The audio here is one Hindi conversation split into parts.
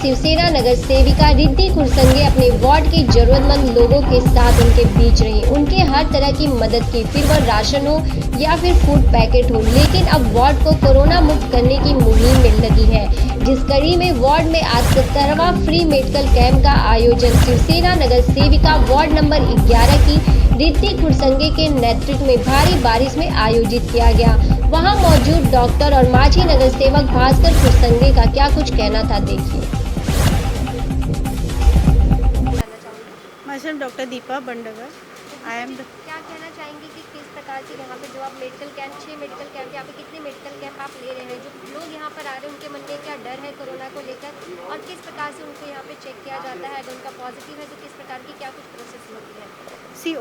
शिवसेना नगर सेविका रिद्धि खुरसंगे अपने वार्ड के जरूरतमंद लोगों के साथ उनके बीच रही। उनके हर तरह की मदद की, फिर वह राशन हो या फिर फूड पैकेट हो। लेकिन अब वार्ड को कोरोना मुक्त करने की मुहिम में लगी है, जिस कड़ी में वार्ड में आज 70वां फ्री मेडिकल कैंप का आयोजन शिवसेना नगर सेविका वार्ड नंबर 11 की रिद्धि खुरसंगे के नेतृत्व में भारी बारिश में आयोजित किया गया। वहां मौजूद डॉक्टर और माझी नगर सेवक भास्कर खुरसंगे का क्या कुछ कहना था, देखिए। मैं doctor Deepa Bandgar. I am क्या कहना चाहेंगे कि किस प्रकार से यहाँ पे जो आप मेडिकल कैंप 6 मेडिकल कैंप, यहाँ पे कितने मेडिकल कैंप आप ले रहे हैं? जो लोग यहाँ पर आ रहे हैं उनके मन में क्या डर है कोरोना को लेकर, और किस प्रकार से उनको यहाँ पे चेक किया जाता है? अगर उनका पॉजिटिव है तो किस प्रकार की क्या कुछ प्रोसेस होती है?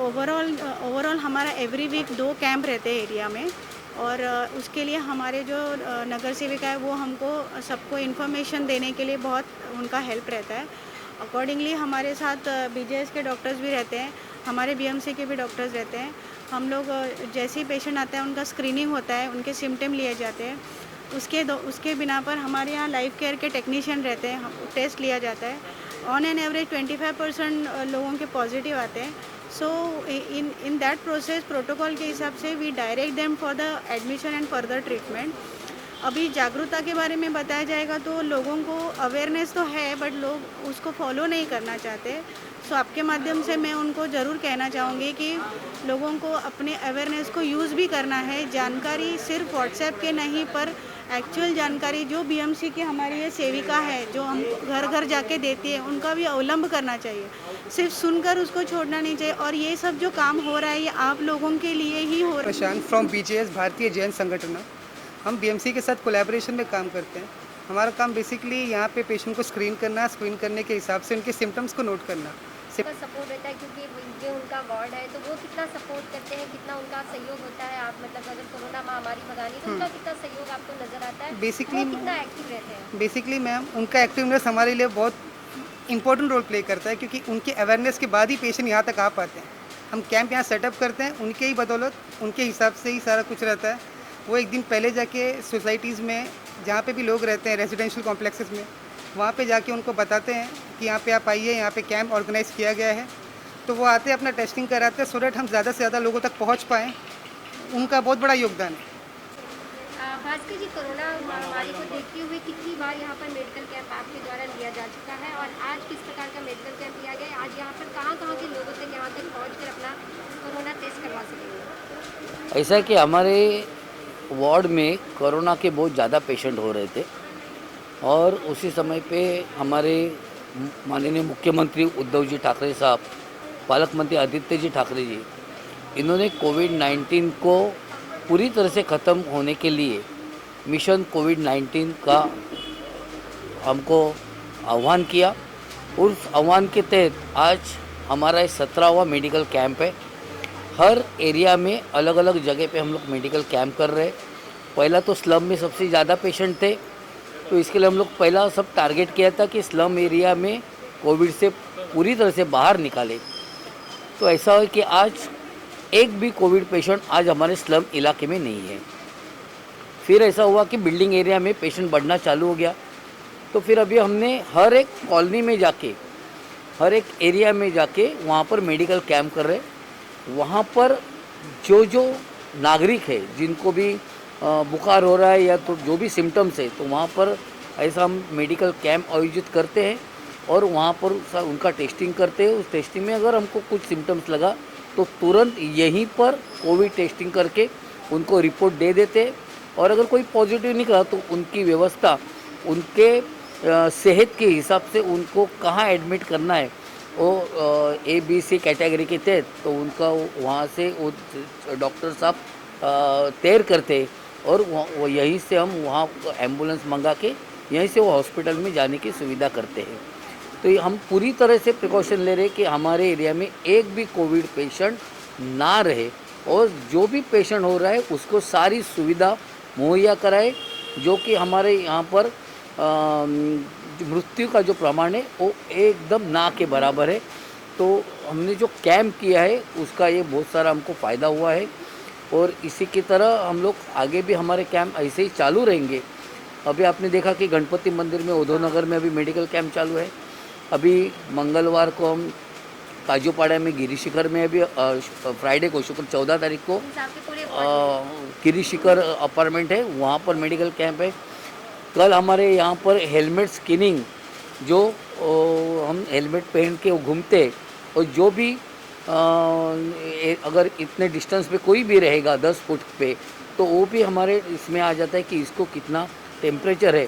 ओवरऑल हमारा एवरी वीक 2 कैंप रहते हैं एरिया में, और उसके लिए हमारे जो नगर सेविका है वो हमको सबको इन्फॉर्मेशन देने के लिए बहुत उनका हेल्प रहता है। अकॉर्डिंगली हमारे साथ बीजेएस के डॉक्टर्स भी रहते हैं, हमारे बीएमसी के भी डॉक्टर्स रहते हैं। हम लोग जैसे ही पेशेंट आता है उनका स्क्रीनिंग होता है, उनके सिम्टम लिए जाते हैं। उसके बिना पर हमारे यहाँ लाइफ केयर के टेक्नीशियन रहते हैं, टेस्ट लिया जाता है। ऑन एन एवरेज 25% लोगों के पॉजिटिव आते हैं। So in that process protocol के हिसाब से we direct them for the admission and further treatment. अभी जागरूकता के बारे में बताया जाएगा तो लोगों को अवेयरनेस तो है, बट लोग उसको फॉलो नहीं करना चाहते। सो आपके माध्यम से मैं उनको ज़रूर कहना चाहूँगी कि लोगों को अपने अवेयरनेस को यूज़ भी करना है। जानकारी सिर्फ व्हाट्सएप के नहीं, पर एक्चुअल जानकारी जो बीएमसी की हमारी ये सेविका है जो हम घर घर जाके देती है, उनका भी अवलंब करना चाहिए। सिर्फ सुनकर उसको छोड़ना नहीं चाहिए। और ये सब जो काम हो रहा है ये आप लोगों के लिए ही हो रहा है। प्रशांत फ्रॉम बीजेएस भारतीय जैन संगठन। हम बीएमसी के साथ कोलैबोरेशन में काम करते हैं। हमारा काम बेसिकली यहाँ पे पेशेंट को स्क्रीन करना, स्क्रीन करने के हिसाब से उनके सिम्टम्स को नोट करना। सपोर्ट रहता है क्योंकि ये उनका वार्ड है, तो वो कितना सपोर्ट करते हैं, कितना उनका सहयोग होता है? आप मतलब अगर कोरोना महामारी भगानी तो उनका कितना सहयोग आपको नजर आता है? बेसिकली कितना एक्टिव रहते हैं? बेसिकली मैम उनका एक्टिवनेस हमारे लिए बहुत इंपॉर्टेंट रोल प्ले करता है, क्योंकि उनके अवेयरनेस के बाद ही पेशेंट यहाँ तक आ पाते हैं। हम कैंप यहाँ सेटअप करते हैं, उनके ही बदौलत, उनके हिसाब से ही सारा कुछ रहता है। वो एक दिन पहले जाके सोसाइटीज़ में जहाँ पे भी लोग रहते हैं, रेजिडेंशियल कॉम्प्लेक्सेस में, वहाँ पे जाके उनको बताते हैं कि यहाँ पे आप आइए, यहाँ पे कैंप ऑर्गेनाइज़ किया गया है। तो वो आते हैं, अपना टेस्टिंग कराते हैं, सो दैट हम ज़्यादा से ज़्यादा लोगों तक पहुँच पाएँ। उनका बहुत बड़ा योगदान है। भास्कर जी, कोरोना महामारी को देखते हुए कितनी बार यहाँ पर मेडिकल कैंप आपके द्वारा लिया जा चुका है, और आज किस प्रकार का मेडिकल कैंप लिया गया है? आज यहाँ पर कहाँ कहाँ के लोगों तक यहाँ तक पहुँच कर अपना कोरोना टेस्ट करवा सकेंगे? ऐसा है कि हमारे वार्ड में कोरोना के बहुत ज़्यादा पेशेंट हो रहे थे, और उसी समय पे हमारे माननीय मुख्यमंत्री उद्धव जी ठाकरे साहब, पालक मंत्री आदित्य जी ठाकरे जी, इन्होंने कोविड-19 को पूरी तरह से ख़त्म होने के लिए मिशन कोविड-19 का हमको आह्वान किया। उस आह्वान के तहत आज हमारा 17वां मेडिकल कैंप है। हर एरिया में अलग अलग जगह पे हम लोग मेडिकल कैंप कर रहे हैं। पहला तो स्लम में सबसे ज़्यादा पेशेंट थे, तो इसके लिए हम लोग पहला सब टारगेट किया था कि स्लम एरिया में कोविड से पूरी तरह से बाहर निकाले। तो ऐसा है कि आज एक भी कोविड पेशेंट आज हमारे स्लम इलाके में नहीं है। फिर ऐसा हुआ कि बिल्डिंग एरिया में पेशेंट बढ़ना चालू हो गया, तो फिर अभी हमने हर एक कॉलोनी में जाके, हर एक एरिया में जाके वहाँ पर मेडिकल कैंप कर रहे। वहाँ पर जो नागरिक है जिनको भी बुखार हो रहा है या तो जो भी सिम्टम्स है, तो वहाँ पर ऐसा हम मेडिकल कैंप आयोजित करते हैं और वहाँ पर उनका टेस्टिंग करते हैं। उस टेस्टिंग में अगर हमको कुछ सिम्टम्स लगा तो तुरंत यहीं पर कोविड टेस्टिंग करके उनको रिपोर्ट दे देते हैं, और अगर कोई पॉजिटिव निकला तो उनकी व्यवस्था उनके सेहत के हिसाब से उनको कहाँ एडमिट करना है, वो ABC कैटेगरी के तहत, तो उनका वहाँ से वो डॉक्टर साहब तैयार करते, और वो यहीं से हम वहाँ एम्बुलेंस मंगा के यहीं से वो हॉस्पिटल में जाने की सुविधा करते हैं। तो ये हम पूरी तरह से प्रिकॉशन ले रहे हैं कि हमारे एरिया में एक भी कोविड पेशेंट ना रहे, और जो भी पेशेंट हो रहा है उसको सारी सुविधा मुहैया कराए, जो कि हमारे यहाँ पर मृत्यु का जो प्रमाण है वो एकदम ना के बराबर है। तो हमने जो कैंप किया है उसका ये बहुत सारा हमको फ़ायदा हुआ है, और इसी की तरह हम लोग आगे भी हमारे कैंप ऐसे ही चालू रहेंगे। अभी आपने देखा कि गणपति मंदिर में उद्धव नगर में अभी मेडिकल कैंप चालू है। अभी मंगलवार को हम काजूपाड़ा में गिरी शिखर में अभी फ्राइडे को शुक्र 14 तारीख को गिरी शिखर अपार्टमेंट है, वहाँ पर मेडिकल कैंप है। कल हमारे यहाँ पर हेलमेट स्किनिंग, जो हम हेलमेट पहन के घूमते और जो भी अगर इतने डिस्टेंस पे कोई भी रहेगा 10 फुट पे, तो वो भी हमारे इसमें आ जाता है कि इसको कितना टेम्परेचर है।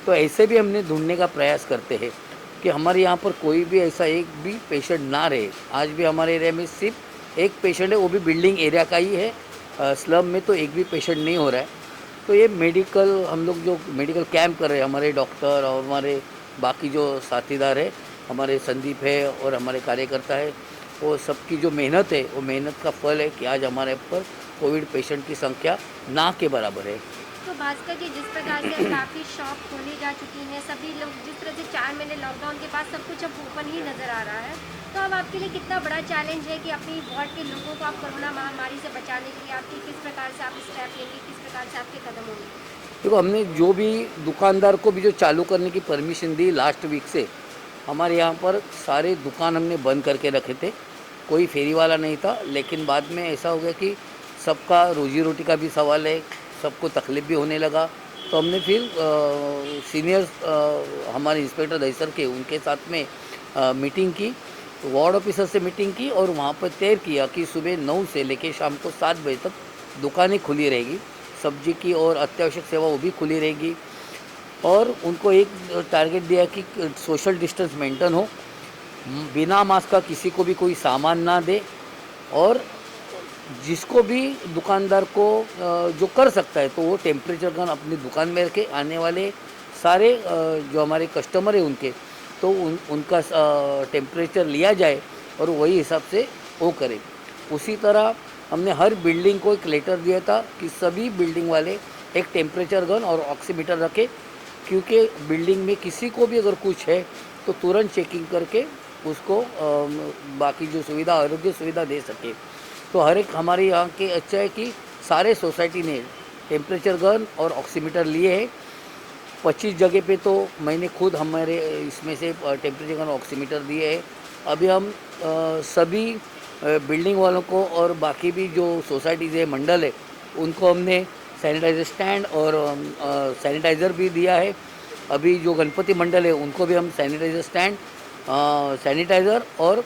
तो ऐसे भी हमने ढूंढने का प्रयास करते हैं कि हमारे यहाँ पर कोई भी ऐसा एक भी पेशेंट ना रहे। आज भी हमारे एरिया में सिर्फ एक पेशेंट है, वो भी बिल्डिंग एरिया का ही है। स्लम में तो एक भी पेशेंट नहीं हो रहा है। तो ये मेडिकल हम लोग जो मेडिकल कैंप कर रहे हैं, हमारे डॉक्टर और हमारे बाकी जो साथीदार है, हमारे संदीप है और हमारे कार्यकर्ता है, वो सबकी जो मेहनत है, वो मेहनत का फल है कि आज हमारे पर कोविड पेशेंट की संख्या ना के बराबर है। तो भास्कर जी, जिस प्रकार से अब काफ़ी शॉप खोली जा चुकी हैं, सभी लोग जिस तरह से 4 महीने लॉकडाउन के बाद सब कुछ अब ओपन ही नज़र आ रहा है, तो अब आपके लिए कितना बड़ा चैलेंज है कि अपनी वार्ड के लोगों को आप कोरोना महामारी से बचाने के लिए आपकी किस प्रकार से आप स्टेप लेंगे, किस प्रकार से आपके कदम होंगे? देखो, हमने जो भी दुकानदार को भी जो चालू करने की परमिशन दी लास्ट वीक से, हमारे यहाँ पर सारे दुकान हमने बंद करके रखे थे, कोई फेरी वाला नहीं था। लेकिन बाद में ऐसा हो गया कि सबका रोजी रोटी का भी सवाल है, सबको तकलीफ भी होने लगा, तो हमने फिर सीनियर हमारे इंस्पेक्टर दहीसर के उनके साथ में मीटिंग की, वार्ड ऑफिसर से मीटिंग की और वहाँ पर तय किया कि सुबह 9 से लेकर शाम को 7 बजे तक दुकानें खुली रहेगी, सब्जी की और अत्यावश्यक सेवा वो भी खुली रहेगी। और उनको एक टारगेट दिया कि सोशल डिस्टेंस मेंटेन हो, बिना मास्क का किसी को भी कोई सामान ना दे, और जिसको भी दुकानदार को जो कर सकता है तो वो टेम्परेचर गन अपनी दुकान में रखे, आने वाले सारे जो हमारे कस्टमर है उनके, तो उनका टेम्परेचर लिया जाए और वही हिसाब से वो करें। उसी तरह हमने हर बिल्डिंग को एक लेटर दिया था कि सभी बिल्डिंग वाले एक टेम्परेचर गन और ऑक्सीमीटर रखें, क्योंकि बिल्डिंग में किसी को भी अगर कुछ है तो तुरंत चेकिंग करके उसको बाकी जो सुविधा, आरोग्य सुविधा दे सके। तो हर एक हमारे यहाँ के अच्छा है कि सारे सोसाइटी ने टेम्परेचर गन और ऑक्सीमीटर लिए हैं। 25 जगह पे तो मैंने खुद हमारे इसमें से टेम्परेचर गन ऑक्सीमीटर दिए हैं। अभी हम सभी बिल्डिंग वालों को और बाकी भी जो सोसाइटीज़ है, मंडल है, उनको हमने सैनिटाइजर स्टैंड और सैनिटाइज़र भी दिया है। अभी जो गणपति मंडल है उनको भी हम सैनिटाइजर स्टैंड, सैनिटाइज़र और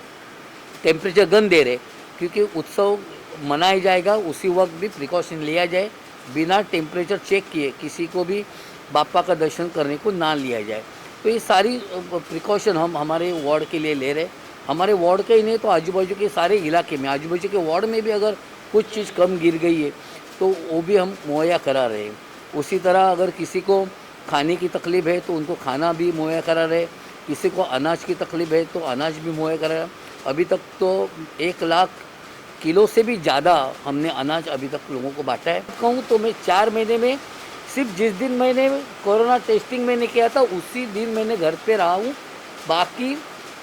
टेम्परेचर गन दे रहे, क्योंकि उत्सव मनाया जाएगा, उसी वक्त भी प्रिकॉशन लिया जाए, बिना टेम्परेचर चेक किए किसी को भी बापा का दर्शन करने को ना लिया जाए। तो ये सारी प्रिकॉशन हम हमारे वार्ड के लिए ले रहे। हमारे वार्ड के ही नहीं तो आजू बाजू के सारे इलाके में, आजू बाजू के वार्ड में भी अगर कुछ चीज़ कम गिर गई है तो वो भी हम मुहैया करा रहे हैं। उसी तरह अगर किसी को खाने की तकलीफ़ है तो उनको खाना भी मुहैया करा रहे, किसी को अनाज की तकलीफ़ है तो अनाज भी मुहैया करा रहे। अभी तक तो 1 लाख किलो से भी ज़्यादा हमने अनाज अभी तक लोगों को बांटा है। कहूँ तो मैं 4 महीने में सिर्फ जिस दिन मैंने कोरोना टेस्टिंग मैंने किया था उसी दिन मैंने घर पे रहा हूँ, बाकी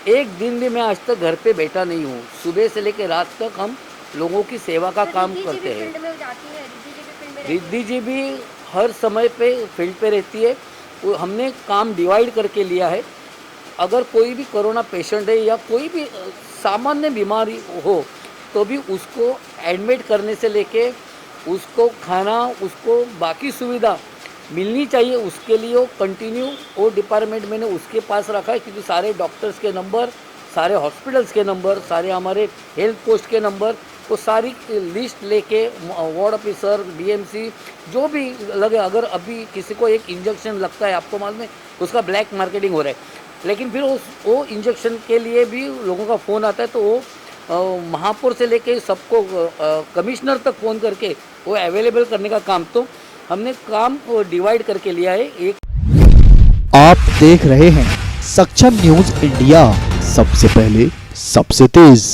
एक दिन भी मैं आज तक घर पे बैठा नहीं हूँ। सुबह से लेकर रात तक हम लोगों की सेवा का काम करते हैं। रिद्धि जी भी हर समय पे फील्ड पे रहती है। वो हमने काम डिवाइड करके लिया है। अगर कोई भी कोरोना पेशेंट है या कोई भी सामान्य बीमारी हो तो भी उसको एडमिट करने से लेके उसको खाना, उसको बाकी सुविधा मिलनी चाहिए, उसके लिए वो कंटिन्यू वो डिपार्टमेंट मैंने उसके पास रखा है, क्योंकि सारे डॉक्टर्स के नंबर, सारे हॉस्पिटल्स के नंबर, सारे हमारे हेल्थ पोस्ट के नंबर, वो सारी लिस्ट लेके वार्ड ऑफिसर, डीएमसी जो भी लगे, अगर अभी किसी को एक इंजेक्शन लगता है, आपको मालूम है उसका ब्लैक मार्केटिंग हो रहा है, लेकिन फिर वो इंजेक्शन के लिए भी लोगों का फ़ोन आता है, तो वो महापौर से लेके सबको कमिश्नर तक फ़ोन करके वो अवेलेबल करने का काम, तो हमने काम डिवाइड करके लिया है। एक आप देख रहे हैं सक्षम न्यूज इंडिया, सबसे पहले सबसे तेज।